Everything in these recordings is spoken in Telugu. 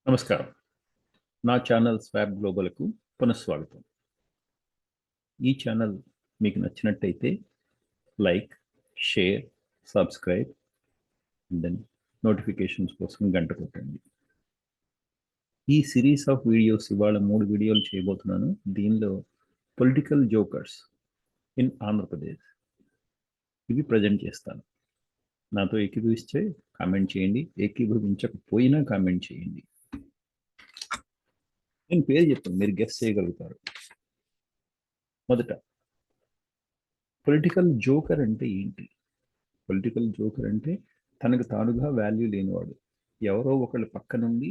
నమస్కారం. నా ఛానల్ స్వాప్ గ్లోబల్‌కు పునఃస్వాగతం. ఈ ఛానల్ మీకు నచ్చినట్టయితే like, share, subscribe then notifications కోసం గంట కొట్టండి. ఈ సిరీస్ ఆఫ్ వీడియోస్ ఇవాళ 3 వీడియోలు చేయబోతున్నాను. దీనిలో పొలిటికల్ జోకర్స్ ఇన్ ఆంధ్రప్రదేశ్ ఇవి ప్రజెంట్ చేస్తాను. నాతో ఏకీభవిస్తే కామెంట్ చేయండి. ఏకీభవించకపోయినా కామెంట్ చేయండి. నేను పేరు చెప్తాను, మీరు గెస్ చేయగలుగుతారు. మొదట, పొలిటికల్ జోకర్ అంటే ఏంటి? పొలిటికల్ జోకర్ అంటే తనకు తానుగా వాల్యూ లేనివాడు, ఎవరో ఒకళ్ళ పక్క నుండి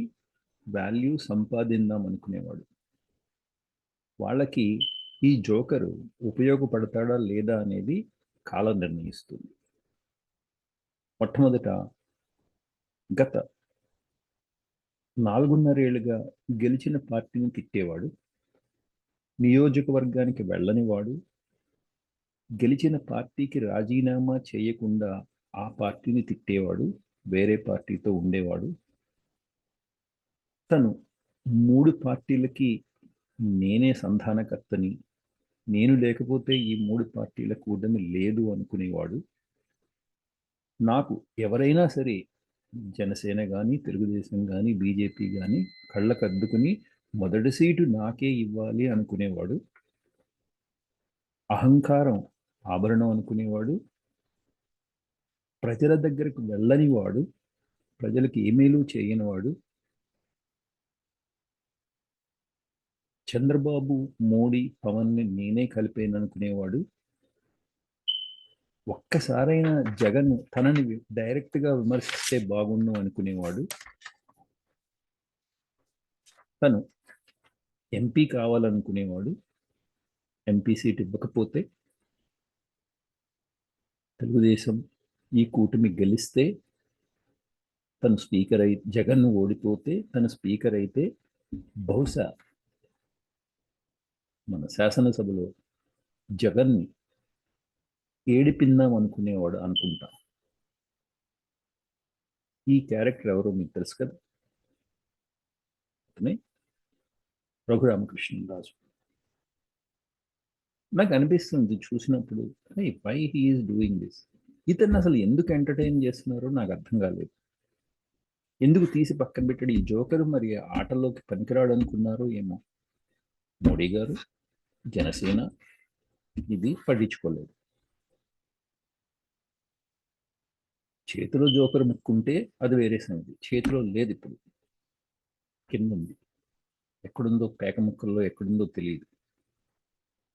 వాల్యూ సంపాదిందాం అనుకునేవాడు. వాళ్ళకి ఈ జోకరు ఉపయోగపడతాడా లేదా అనేది కాలం నిర్ణయిస్తుంది. మొట్టమొదట, గత 4.5 ఏళ్ళుగా గెలిచిన పార్టీని తిట్టేవాడు, నియోజకవర్గానికి వెళ్ళనివాడు, గెలిచిన పార్టీకి రాజీనామా చేయకుండా ఆ పార్టీని తిట్టేవాడు, వేరే పార్టీతో ఉండేవాడు. తను 3 పార్టీలకి నేనే సంధానకర్తని, నేను లేకపోతే ఈ 3 పార్టీల కూటమి లేదు అనుకునేవాడు. నాకు ఎవరైనా సరే, జనసేన కానీ, తెలుగుదేశం కానీ, బీజేపీ కానీ కళ్ళకద్దుకుని మొదటి సీటు నాకే ఇవ్వాలి అనుకునేవాడు. అహంకారం ఆభరణం అనుకునేవాడు. ప్రజల దగ్గరకు వెళ్ళనివాడు, ప్రజలకు ఏమేలు చేయనివాడు. చంద్రబాబు, మోడీ, పవన్ని నేనే కలిపాను అనుకునేవాడు. ఒక్కసారైనా జగన్ తనని డైరెక్ట్గా విమర్శిస్తే బాగుండు అనుకునేవాడు. తను ఎంపీ కావాలనుకునేవాడు. ఎంపీ సీట్ ఇవ్వకపోతే, తెలుగుదేశం ఈ కూటమి గెలిస్తే, తను స్పీకర్ అయి జగన్ ఓడిపోతే తను స్పీకర్ అయితే బహుశా మన శాసనసభలో జగన్ని ఏడిపిందాం అనుకునేవాడు అనుకుంటా. ఈ క్యారెక్టర్ ఎవరో మీకు తెలుసు కదా, అతనే రఘురామకృష్ణరాజు. నాకు అనిపిస్తుంది చూసినప్పుడు, వై హీఈస్ డూయింగ్ దిస్, ఇతన్ని అసలు ఎందుకు ఎంటర్టైన్ చేస్తున్నారో నాకు అర్థం కాలేదు. ఎందుకు తీసి పక్కన పెట్టాడు? ఈ జోకర్ మరి ఆటల్లోకి పనికిరాడు అనుకున్నారో ఏమో. మోడీ గారు, జనసేన ఇది పట్టించుకోలేదు. చేతిలో జోకర్ ముక్కుంటే అది వేరే సంగతి. చేతిలో లేదు, ఇప్పుడు కింద ఉంది. ఎక్కడుందో, పేక ముక్కల్లో ఎక్కడుందో తెలియదు.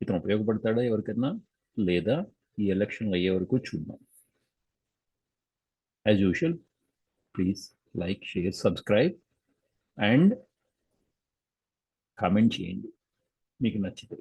ఇతను ఉపయోగపడతాడా ఎవరికన్నా లేదా? ఈ ఎలక్షన్లు అయ్యే వరకు చూద్దాం. As usual, please like, share, subscribe and comment చేయండి మీకు నచ్చితే.